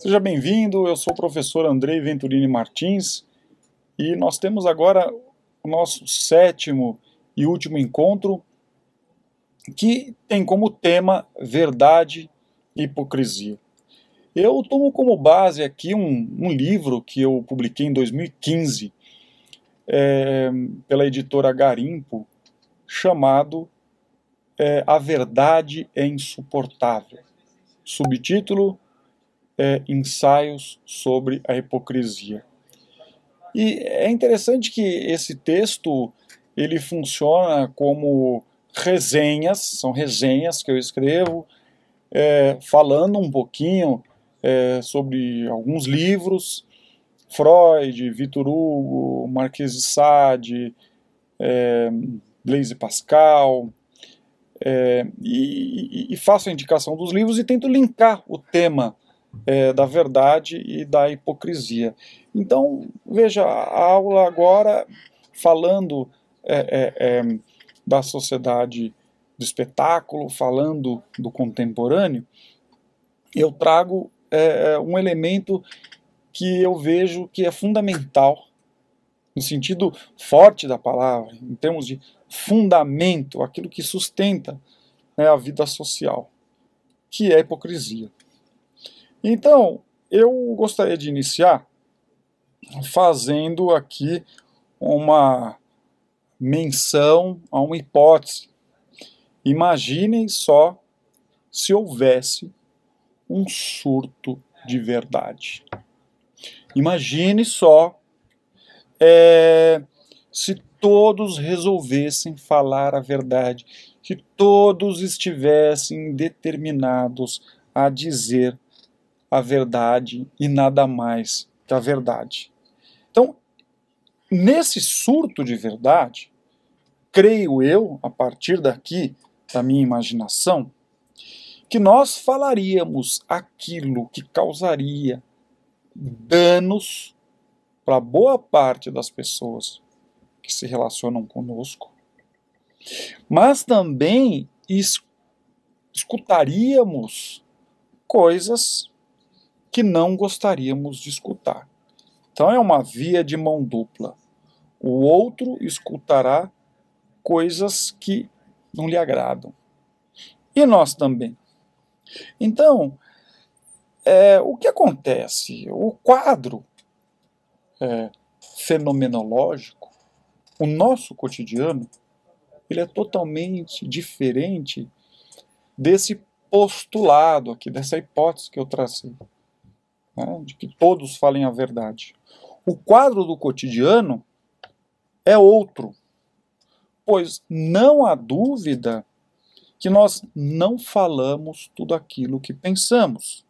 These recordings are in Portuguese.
Seja bem-vindo, eu sou o professor Andrei Venturini Martins e nós temos agora o nosso 7º e último encontro, que tem como tema verdade e hipocrisia. Eu tomo como base aqui um livro que eu publiquei em 2015 pela editora Garimpo, chamado A Verdade é Insuportável. Subtítulo: Ensaios sobre a hipocrisia. E é interessante que esse texto ele funciona como resenhas, são resenhas que eu escrevo, falando um pouquinho sobre alguns livros, Freud, Victor Hugo, Marquês de Sade, Blaise Pascal, e faço a indicação dos livros e tento linkar o tema da verdade e da hipocrisia. Então, veja, a aula agora falando da sociedade do espetáculo, falando do contemporâneo, eu trago um elemento que eu vejo que é fundamental, no sentido forte da palavra, em termos de fundamento, aquilo que sustenta a vida social, que é a hipocrisia. Então, eu gostaria de iniciar fazendo aqui uma menção a uma hipótese. Imaginem só se houvesse um surto de verdade. Imagine só se todos resolvessem falar a verdade, que todos estivessem determinados a dizer a verdade e nada mais que a verdade. Então, nesse surto de verdade, creio eu, a partir daqui da minha imaginação, que nós falaríamos aquilo que causaria danos para boa parte das pessoas que se relacionam conosco, mas também escutaríamos coisas que não gostaríamos de escutar. Então é uma via de mão dupla. O outro escutará coisas que não lhe agradam. E nós também. Então, o que acontece? O quadro fenomenológico, o nosso cotidiano, ele é totalmente diferente desse postulado aqui, dessa hipótese que eu tracei, de que todos falem a verdade. O quadro do cotidiano é outro, pois não há dúvida que nós não falamos tudo aquilo que pensamos.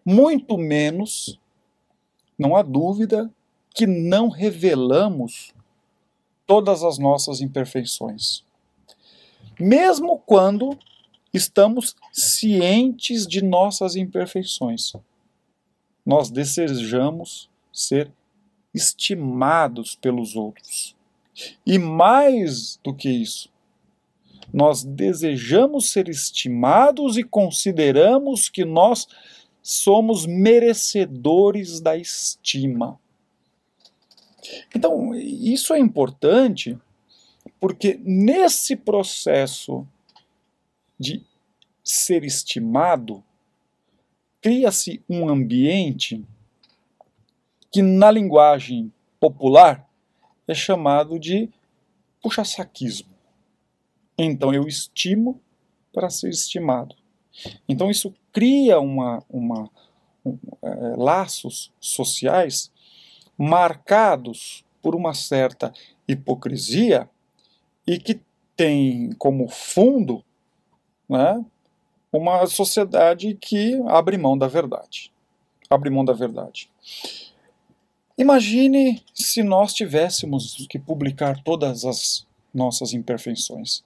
Muito menos, não há dúvida que não revelamos todas as nossas imperfeições. Mesmo quando estamos cientes de nossas imperfeições, nós desejamos ser estimados pelos outros. E mais do que isso, nós desejamos ser estimados e consideramos que nós somos merecedores da estima. Então, isso é importante porque nesse processo de ser estimado, cria-se um ambiente que, na linguagem popular, é chamado de puxa-saquismo. Então, eu estimo para ser estimado. Então, isso cria laços sociais marcados por uma certa hipocrisia e que tem como fundo uma sociedade que abre mão da verdade. Abre mão da verdade. Imagine se nós tivéssemos que publicar todas as nossas imperfeições.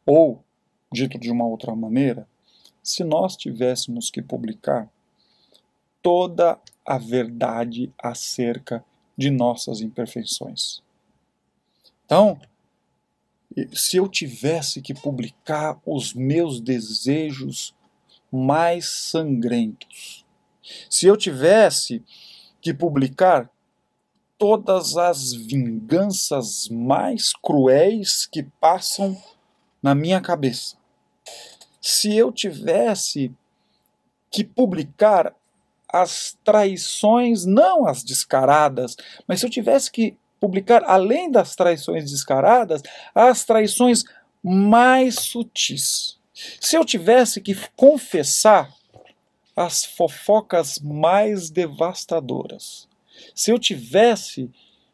Ou, dito de uma outra maneira, se nós tivéssemos que publicar toda a verdade acerca de nossas imperfeições. Então, se eu tivesse que publicar os meus desejos mais sangrentos, Se eu tivesse que publicar todas as vinganças mais cruéis que passam na minha cabeça, se eu tivesse que publicar as traições, não as descaradas, mas se eu tivesse que publicar, além das traições descaradas, as traições mais sutis, se eu tivesse que confessar as fofocas mais devastadoras, se eu tivesse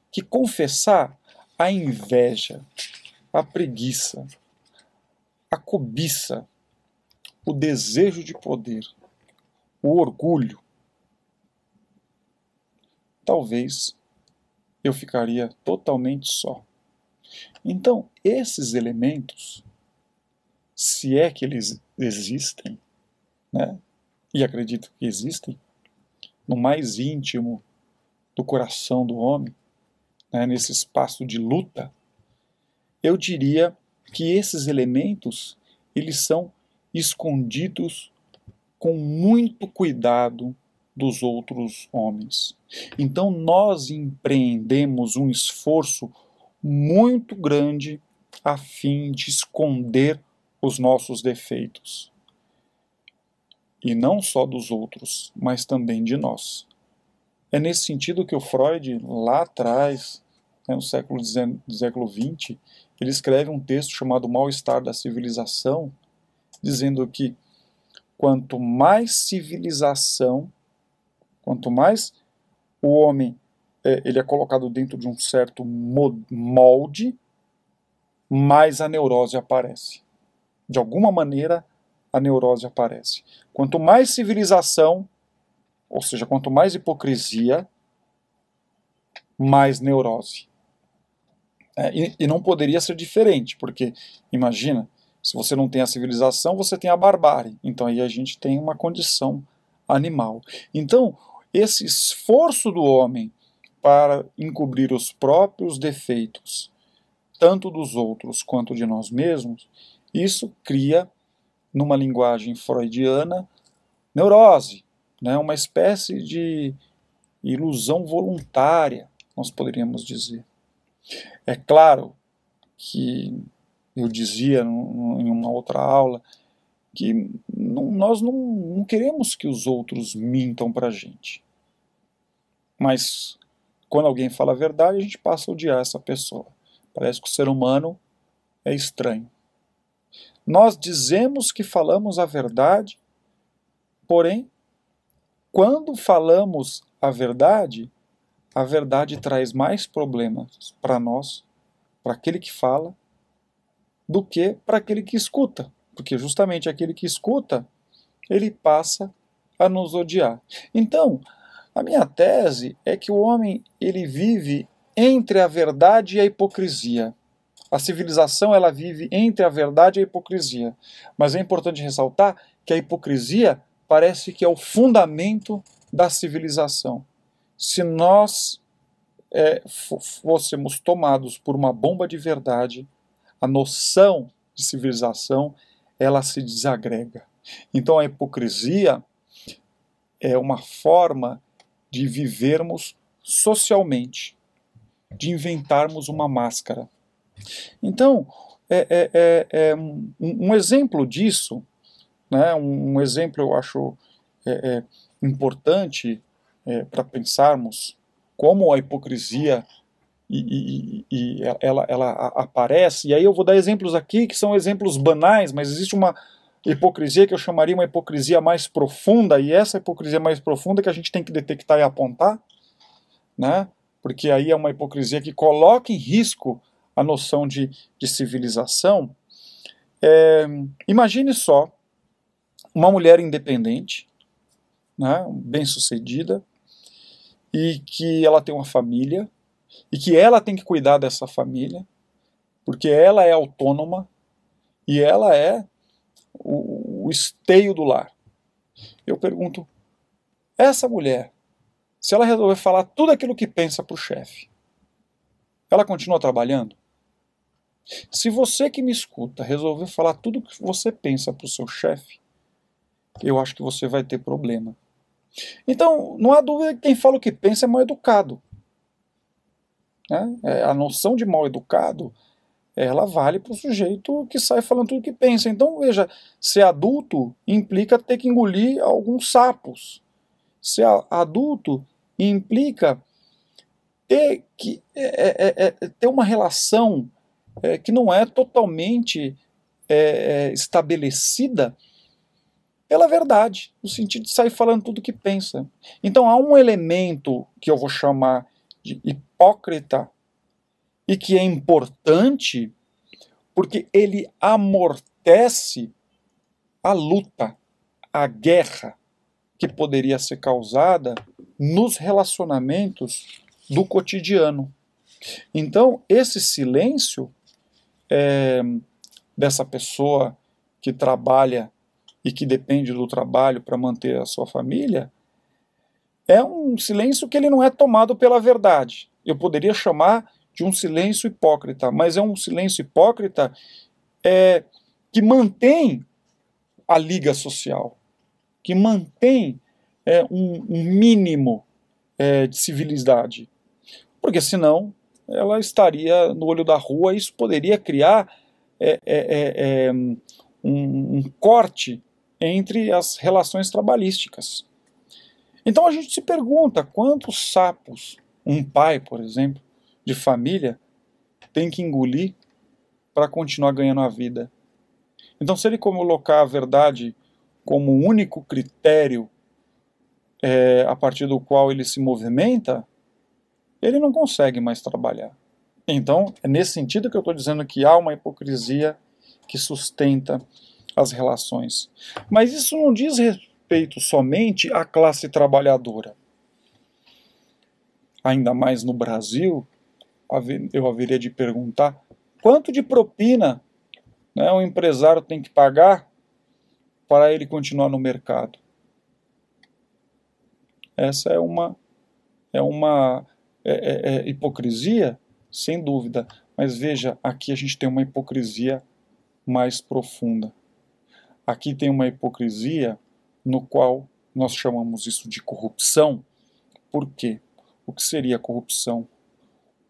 que confessar a inveja, a preguiça, a cobiça, o desejo de poder, o orgulho, talvez eu ficaria totalmente só. Então, esses elementos, se é que eles existem, né, e acredito que existem, no mais íntimo do coração do homem, né, nesse espaço de luta, eu diria que esses elementos, eles são escondidos com muito cuidado dos outros homens. Então nós empreendemos um esforço muito grande a fim de esconder os nossos defeitos. E não só dos outros, mas também de nós. É nesse sentido que o Freud, lá atrás, no século XX, ele escreve um texto chamado Mal-Estar da Civilização, dizendo que quanto mais civilização, quanto mais o homem ele é colocado dentro de um certo molde, mais a neurose aparece. De alguma maneira, a neurose aparece. Quanto mais civilização, ou seja, quanto mais hipocrisia, mais neurose. E não poderia ser diferente, porque, imagina, se você não tem a civilização, você tem a barbárie. Então aí a gente tem uma condição animal. Então, esse esforço do homem para encobrir os próprios defeitos, tanto dos outros quanto de nós mesmos, isso cria, numa linguagem freudiana, neurose, né? Uma espécie de ilusão voluntária, nós poderíamos dizer. É claro que eu dizia em uma outra aula que nós não queremos que os outros mintam para a gente. Mas quando alguém fala a verdade, a gente passa a odiar essa pessoa. Parece que o ser humano é estranho. Nós dizemos que falamos a verdade, porém, quando falamos a verdade traz mais problemas para nós, para aquele que fala, do que para aquele que escuta. Porque justamente aquele que escuta, ele passa a nos odiar. Então, a minha tese é que o homem ele vive entre a verdade e a hipocrisia. A civilização ela vive entre a verdade e a hipocrisia. Mas é importante ressaltar que a hipocrisia parece que é o fundamento da civilização. Se nós fôssemos tomados por uma bomba de verdade, a noção de civilização ela se desagrega. Então a hipocrisia é uma forma de vivermos socialmente, de inventarmos uma máscara. Então, um exemplo disso, né, um exemplo eu acho importante para pensarmos como a hipocrisia ela aparece, e aí eu vou dar exemplos aqui que são exemplos banais, mas existe uma hipocrisia que eu chamaria uma hipocrisia mais profunda, e essa hipocrisia mais profunda que a gente tem que detectar e apontar, né? Porque aí é uma hipocrisia que coloca em risco a noção de civilização. Imagine só uma mulher independente, né, bem-sucedida, e que ela tem uma família, e que ela tem que cuidar dessa família, porque ela é autônoma, e ela é o esteio do lar. Eu pergunto, essa mulher, se ela resolver falar tudo aquilo que pensa para o chefe, ela continua trabalhando? Se você que me escuta resolver falar tudo o que você pensa para o seu chefe, eu acho que você vai ter problema. Então, não há dúvida que quem fala o que pensa é mal educado, né? A noção de mal educado, ela vale para o sujeito que sai falando tudo o que pensa. Então, veja, ser adulto implica ter que engolir alguns sapos. Ser adulto implica ter que ter uma relação que não é totalmente estabelecida pela verdade, no sentido de sair falando tudo o que pensa. Então há um elemento que eu vou chamar de hipócrita e que é importante porque ele amortece a luta, a guerra que poderia ser causada nos relacionamentos do cotidiano. Então, esse silêncio dessa pessoa que trabalha e que depende do trabalho para manter a sua família, é um silêncio que ele não é tomado pela verdade. Eu poderia chamar de um silêncio hipócrita, mas é um silêncio hipócrita que mantém a liga social, que mantém um mínimo de civilidade. Porque senão ela estaria no olho da rua e isso poderia criar um corte entre as relações trabalhísticas. Então a gente se pergunta quantos sapos um pai, por exemplo, de família, tem que engolir para continuar ganhando a vida. Então, se ele colocar a verdade como o único critério a partir do qual ele se movimenta, ele não consegue mais trabalhar. Então, é nesse sentido que eu estou dizendo que há uma hipocrisia que sustenta as relações. Mas isso não diz respeito somente à classe trabalhadora. Ainda mais no Brasil, eu haveria de perguntar quanto de propina, né, o empresário tem que pagar para ele continuar no mercado. Essa é uma hipocrisia, sem dúvida. Mas veja, aqui a gente tem uma hipocrisia mais profunda. Aqui tem uma hipocrisia no qual nós chamamos isso de corrupção. Por quê? O que seria corrupção?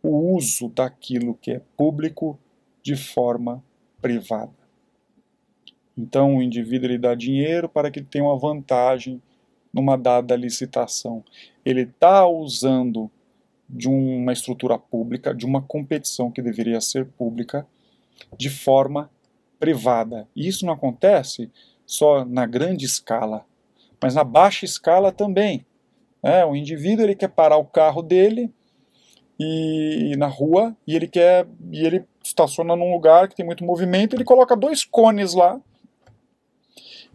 O uso daquilo que é público de forma privada. Então o indivíduo ele dá dinheiro para que ele tenha uma vantagem numa dada licitação. Ele está usando de uma estrutura pública, de uma competição que deveria ser pública, de forma privada. E isso não acontece só na grande escala, mas na baixa escala também. O indivíduo ele quer parar o carro dele na rua e ele estaciona num lugar que tem muito movimento, ele coloca 2 cones lá.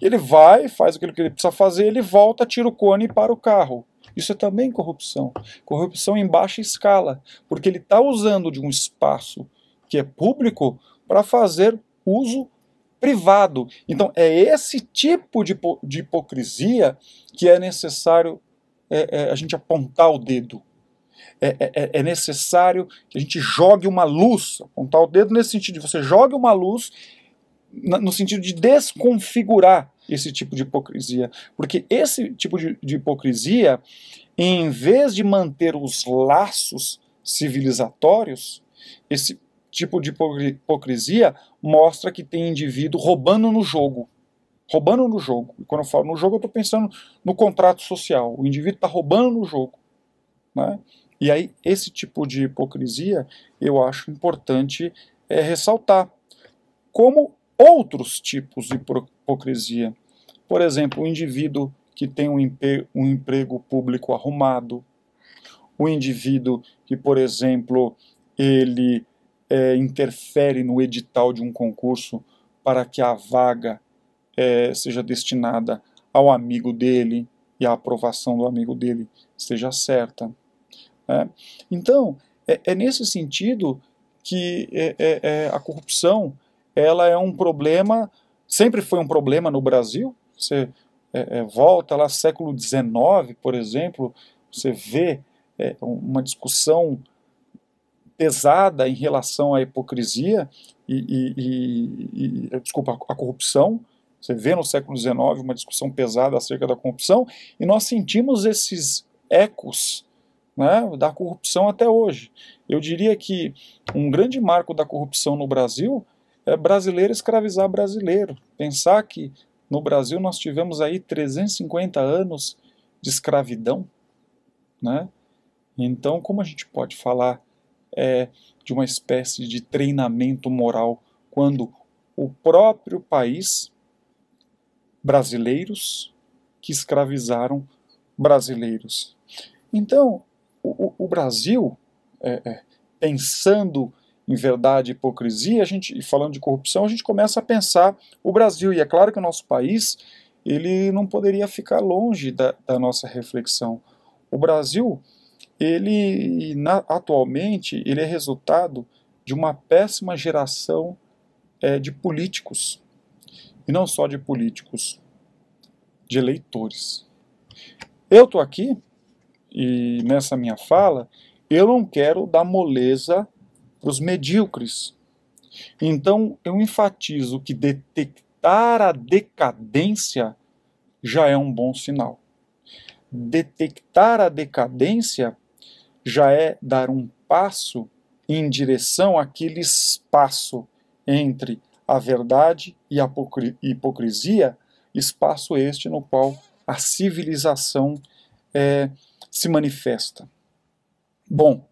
Ele vai, faz aquilo que ele precisa fazer, ele volta, tira o cone e para o carro. Isso é também corrupção. Corrupção em baixa escala, porque ele está usando de um espaço que é público para fazer uso privado. Então, é esse tipo de hipocrisia que é necessário a gente apontar o dedo. É necessário que a gente jogue uma luz, apontar o dedo nesse sentido de você jogue uma luz no sentido de desconfigurar esse tipo de hipocrisia. Porque esse tipo de hipocrisia, em vez de manter os laços civilizatórios, esse tipo de hipocrisia mostra que tem indivíduo roubando no jogo. Roubando no jogo. E quando eu falo no jogo, eu estou pensando no contrato social. O indivíduo está roubando no jogo. Né? E aí, esse tipo de hipocrisia, eu acho importante ressaltar. Como outros tipos de hipocrisia. Por exemplo, o indivíduo que tem um emprego público arrumado, o indivíduo que, por exemplo, ele interfere no edital de um concurso para que a vaga seja destinada ao amigo dele e a aprovação do amigo dele seja certa. Então, é nesse sentido que a corrupção ela é um problema, sempre foi um problema no Brasil. Você volta lá século XIX, por exemplo, você vê uma discussão pesada em relação à hipocrisia desculpa, a corrupção, Você vê no século XIX uma discussão pesada acerca da corrupção, e nós sentimos esses ecos, né, da corrupção até hoje. Eu diria que um grande marco da corrupção no Brasil é brasileiro escravizar brasileiro. Pensar que no Brasil nós tivemos aí 350 anos de escravidão, né? Então, como a gente pode falar de uma espécie de treinamento moral quando o próprio país, brasileiros, que escravizaram brasileiros? Então, o Brasil, pensando em verdade e hipocrisia, e falando de corrupção, a gente começa a pensar o Brasil, e é claro que o nosso país ele não poderia ficar longe da nossa reflexão. O Brasil, atualmente, ele é resultado de uma péssima geração de políticos, e não só de políticos, de eleitores. Eu estou aqui, e nessa minha fala, eu não quero dar moleza para os medíocres. Então, eu enfatizo que detectar a decadência já é um bom sinal. Detectar a decadência já é dar um passo em direção àquele espaço entre a verdade e a hipocrisia, espaço este no qual a civilização se manifesta. Bom,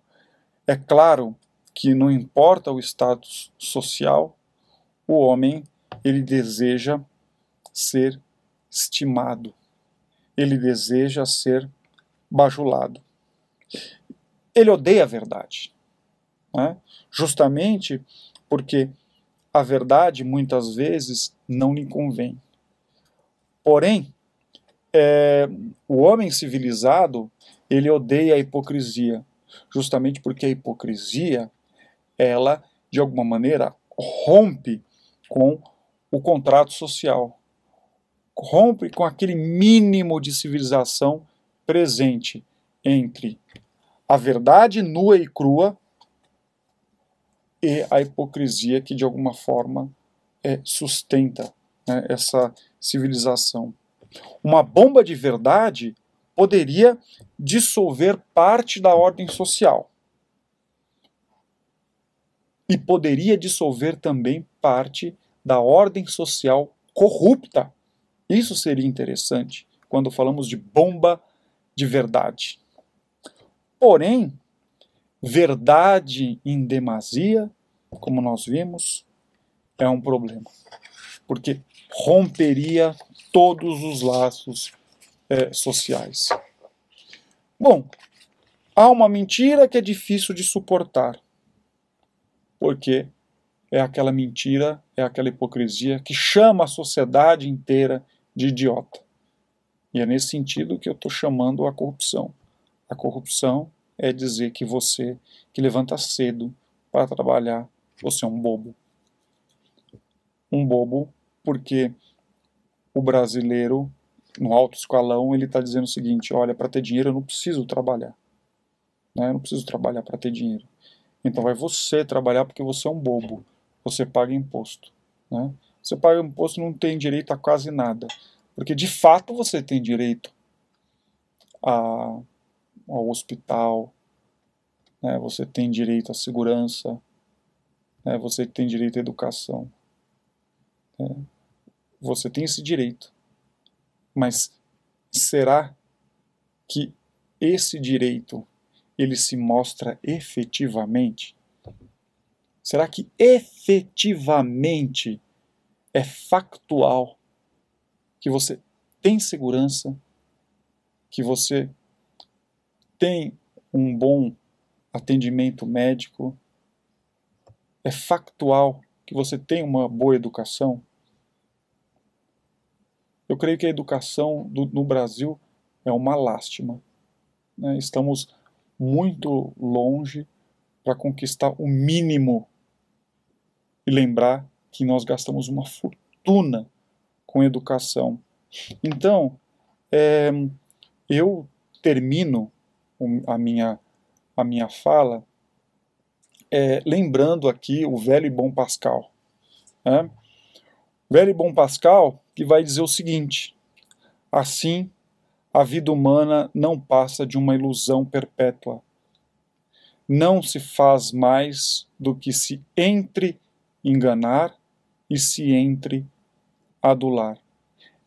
é claro que não importa o status social, o homem ele deseja ser estimado, ele deseja ser bajulado. Ele odeia a verdade, né? Justamente porque a verdade muitas vezes não lhe convém. Porém, o homem civilizado ele odeia a hipocrisia, justamente porque a hipocrisia ela, de alguma maneira, rompe com o contrato social, rompe com aquele mínimo de civilização presente entre a verdade nua e crua e a hipocrisia que, de alguma forma, sustenta, né, essa civilização. Uma bomba de verdade poderia dissolver parte da ordem social. E poderia dissolver também parte da ordem social corrupta. Isso seria interessante quando falamos de bomba de verdade. Porém, verdade em demasia, como nós vimos, é um problema, porque romperia todos os laços sociais. Bom, há uma mentira que é difícil de suportar, porque é aquela mentira, é aquela hipocrisia que chama a sociedade inteira de idiota. E é nesse sentido que eu estou chamando a corrupção. A corrupção é dizer que você, que levanta cedo para trabalhar, você é um bobo. Um bobo porque o brasileiro, no alto escalão, ele está dizendo o seguinte: olha, para ter dinheiro eu não preciso trabalhar. Né? Eu não preciso trabalhar para ter dinheiro. Então vai você trabalhar porque você é um bobo. Você paga imposto. Né? Você paga imposto e não tem direito a quase nada. Porque de fato você tem direito ao hospital, né? Você tem direito à segurança, né? Você tem direito à educação. Né? Você tem esse direito. Mas será que esse direito ele se mostra efetivamente? Será que efetivamente é factual que você tem segurança, que você tem um bom atendimento médico? É factual que você tem uma boa educação? Eu creio que a educação no Brasil é uma lástima. Né? Estamos muito longe para conquistar o mínimo e lembrar que nós gastamos uma fortuna com educação. Então, eu termino a minha fala lembrando aqui o velho e bom Pascal. Né? O velho e bom Pascal que vai dizer o seguinte: assim, a vida humana não passa de uma ilusão perpétua. Não se faz mais do que se entre enganar e se entre adular.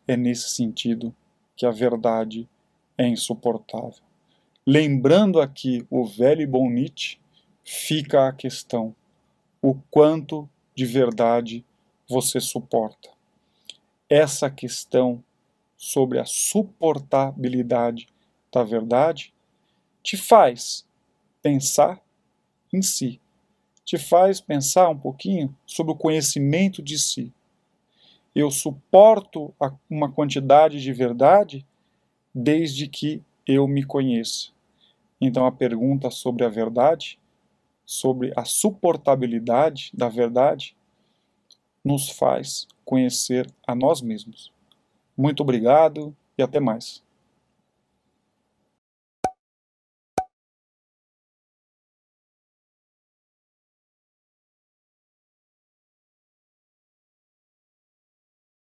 É nesse sentido que a verdade é insuportável. Lembrando aqui o velho e bom Nietzsche, fica a questão: o quanto de verdade você suporta? Essa questão sobre a suportabilidade da verdade te faz pensar em si, te faz pensar um pouquinho sobre o conhecimento de si. Eu suporto uma quantidade de verdade desde que eu me conheça. Então a pergunta sobre a verdade, sobre a suportabilidade da verdade, nos faz conhecer a nós mesmos. Muito obrigado e até mais.